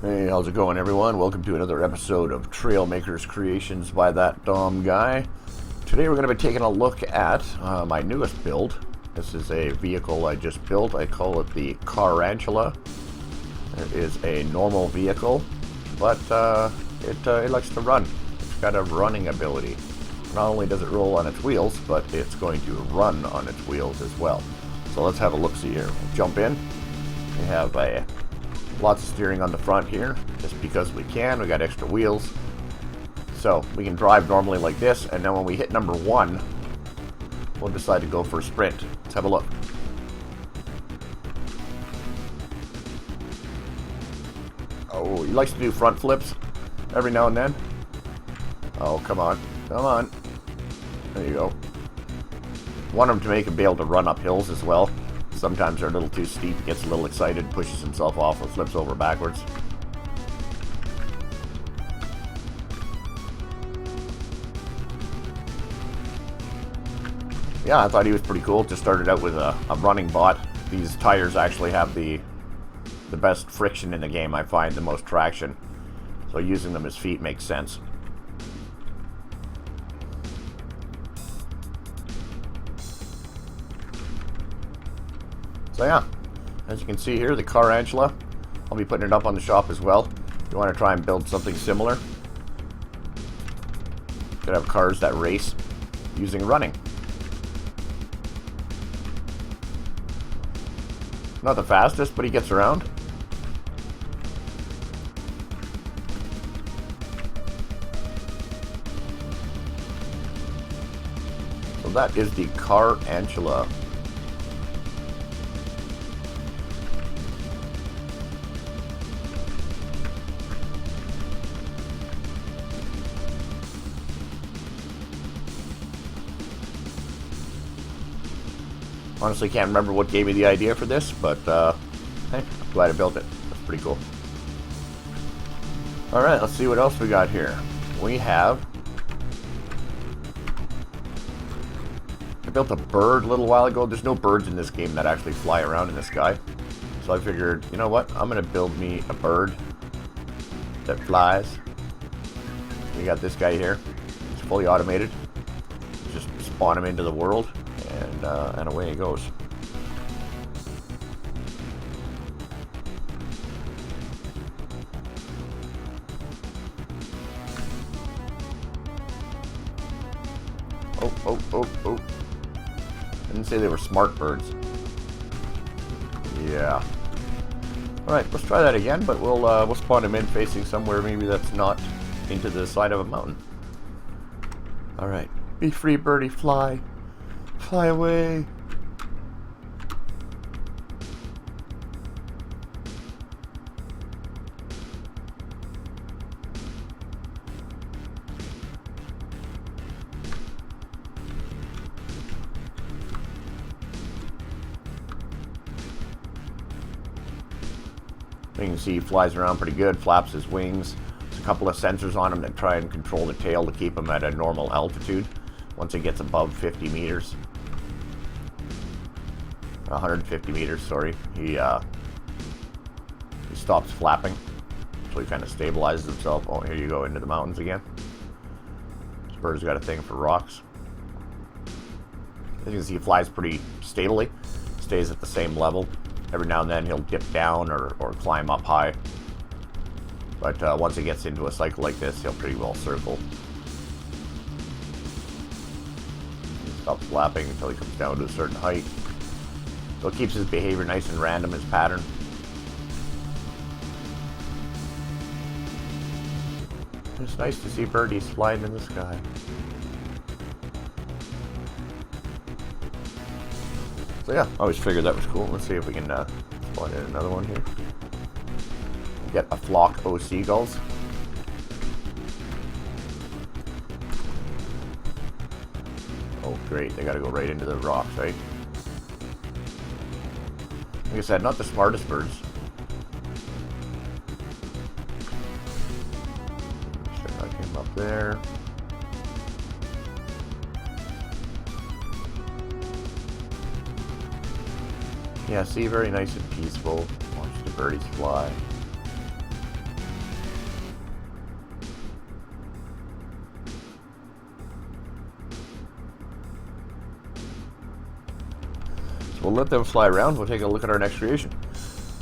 Hey, how's it going, everyone? Welcome to another episode of Trailmakers Creations by ThatDomGuy. Today we're going to be taking a look at my newest build. This is a vehicle I just built. I call it the antula. It is a normal vehicle, but it likes to run. It's got a running ability. Not only does it roll on its wheels, but it's going to run on its wheels as well. So let's have a look-see here. We'll jump in. We have lots of steering on the front here, just because we can. We got extra wheels. So we can drive normally like this, and then when we hit number 1, we'll decide to go for a sprint. Let's have a look. Oh, he likes to do front flips every now and then. Oh, come on. Come on. There you go. Want him to make him be able to run up hills as well. Sometimes they're a little too steep. He gets a little excited, pushes himself off, or flips over backwards. Yeah, I thought he was pretty cool. Just started out with a running bot. These tires actually have the best friction in the game, I find, the most traction. So using them as feet makes sense. So yeah, as you can see here, the antula. I'll be putting it up on the shop as well. If you want to try and build something similar, you could have cars that race using running. Not the fastest, but he gets around. So that is the antula. Honestly, can't remember what gave me the idea for this, but hey, I'm glad I built it. That's pretty cool. Alright, let's see what else we got here. We have... I built a bird a little while ago. There's no birds in this game that actually fly around in the sky. So I figured, you know what? I'm going to build me a bird that flies. We got this guy here. It's fully automated. Just spawn him into the world. And away it goes. Oh. I didn't say they were smart birds. Yeah. Alright, let's try that again, but we'll spawn him in facing somewhere maybe that's not into the side of a mountain. Alright. Be free, birdie, fly. Fly away. You can see he flies around pretty good, flaps his wings. There's a couple of sensors on him that try and control the tail to keep him at a normal altitude. Once it gets above 50 meters. 150 meters, sorry. He stops flapping. So he kind of stabilizes himself. Oh, here you go, into the mountains again. This bird's got a thing for rocks. As you can see, he flies pretty stably. Stays at the same level. Every now and then he'll dip down or climb up high. But once he gets into a cycle like this, he'll pretty well circle. He stops flapping until he comes down to a certain height. So it keeps his behavior nice and random, his pattern. It's nice to see birdies flying in the sky. So yeah, I always figured that was cool. Let's see if we can spawn in another one here. Get a flock of seagulls. Oh great, they gotta go right into the rocks, right? Like I said, not the smartest birds. Set him up there. Yeah, see, very nice and peaceful. Watch the birdies fly. let them fly around. We'll take a look at our next creation.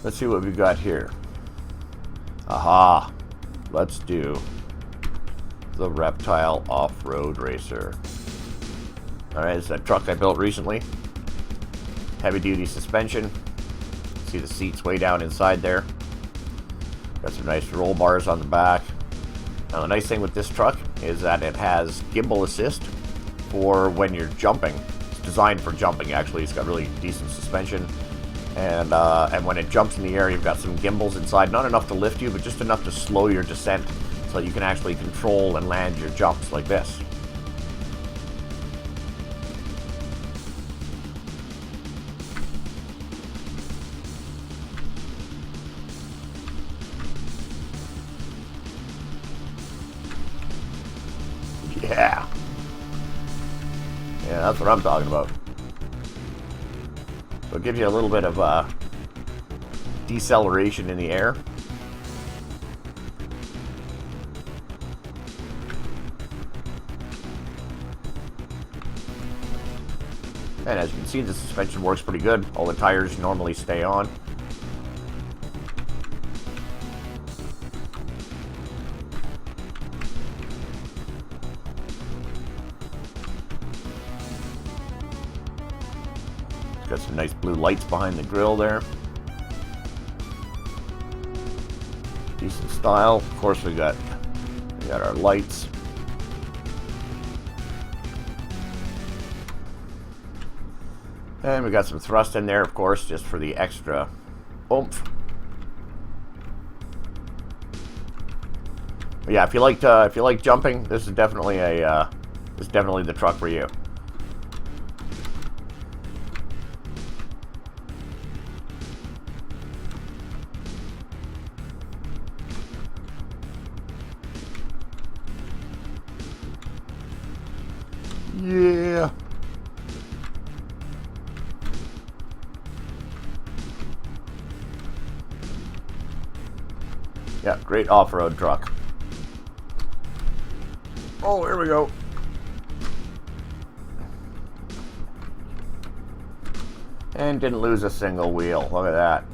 Let's see what we've got here. Aha! Let's do the Reptile Off Road Racer. Alright, it's that truck I built recently. Heavy duty suspension. See the seats way down inside there. Got some nice roll bars on the back. Now the nice thing with this truck is that it has gimbal assist for when you're jumping. It's designed for jumping actually. It's got really decent suspension. And when it jumps in the air, you've got some gimbals inside. Not enough to lift you, but just enough to slow your descent so you can actually control and land your jumps like this. Yeah. Yeah, that's what I'm talking about. So it gives you a little bit of deceleration in the air. And as you can see, the suspension works pretty good. All the tires normally stay on. Got some nice blue lights behind the grill there. Decent style. Of course, we got our lights. And we got some thrust in there, of course, just for the extra oomph. But yeah, if you like jumping, this is definitely the truck for you. Yeah. Yeah, great off-road truck. Oh, here we go. And didn't lose a single wheel. Look at that.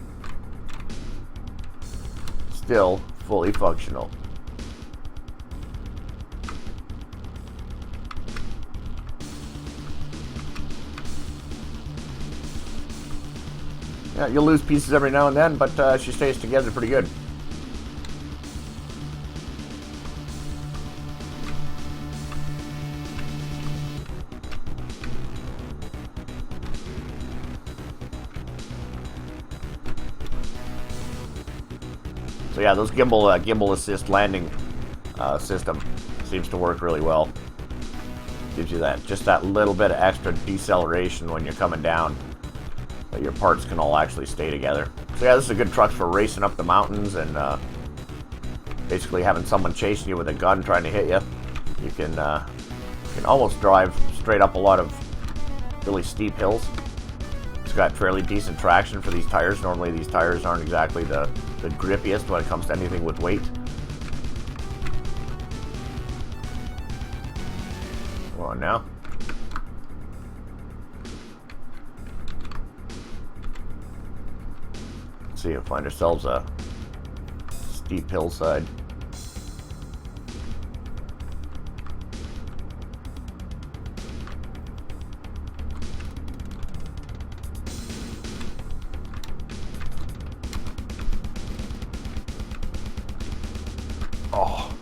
Still fully functional. Yeah, you'll lose pieces every now and then, but she stays together pretty good. So yeah, those gimbal assist landing system seems to work really well. Gives you just that little bit of extra deceleration when you're coming down. That your parts can all actually stay together. So yeah, this is a good truck for racing up the mountains and basically having someone chasing you with a gun trying to hit you. You can almost drive straight up a lot of really steep hills. It's got fairly decent traction for these tires. Normally these tires aren't exactly the grippiest when it comes to anything with weight. Come on now. Let's see if we find ourselves a steep hillside. Oh,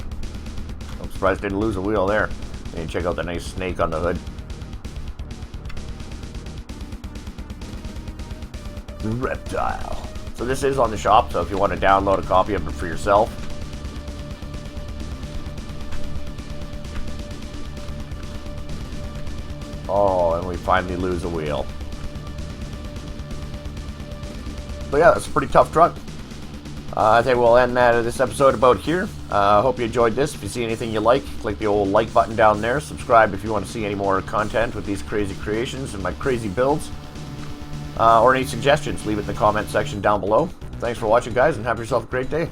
I'm surprised I didn't lose a wheel there. And check out the nice snake on the hood. Reptile. So this is on the shop, so if you want to download a copy of it for yourself. Oh, and we finally lose a wheel. But yeah, it's a pretty tough truck. I think we'll end this episode about here. I hope you enjoyed this. If you see anything you like, click the old like button down there. Subscribe if you want to see any more content with these crazy creations and my crazy builds. Or any suggestions, leave it in the comment section down below. Thanks for watching, guys, and have yourself a great day.